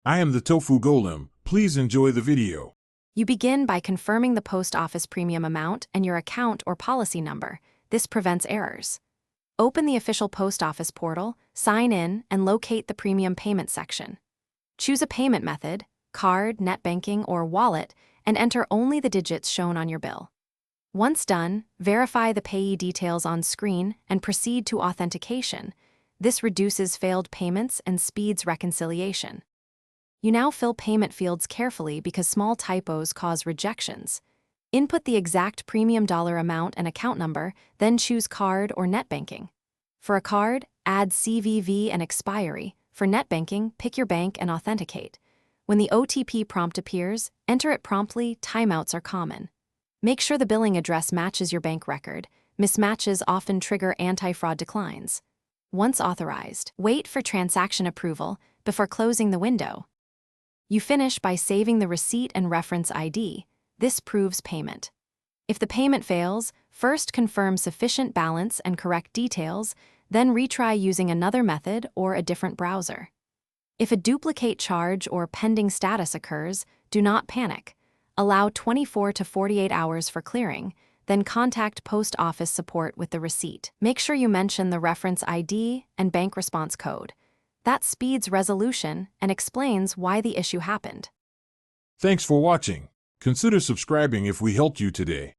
I am the Tofu Golem. Please enjoy the video. You begin by confirming the post office premium amount and your account or policy number. This prevents errors. Open the official post office portal, sign in, and locate the premium payment section. Choose a payment method, card, net banking, or wallet, and enter only the digits shown on your bill. Once done, verify the payee details on screen and proceed to authentication. This reduces failed payments and speeds reconciliation. You now fill payment fields carefully because small typos cause rejections. Input the exact premium dollar amount and account number, then choose card or net banking. For a card, add CVV and expiry. For net banking, pick your bank and authenticate. When the OTP prompt appears, enter it promptly. Timeouts are common. Make sure the billing address matches your bank record. Mismatches often trigger anti-fraud declines. Once authorized, wait for transaction approval before closing the window. You finish by saving the receipt and reference ID. This proves payment. If the payment fails, first confirm sufficient balance and correct details, then retry using another method or a different browser. If a duplicate charge or pending status occurs, do not panic. Allow 24 to 48 hours for clearing, then contact post office support with the receipt. Make sure you mention the reference ID and bank response code. That speeds resolution and explains why the issue happened. Thanks for watching. Consider subscribing if we helped you today.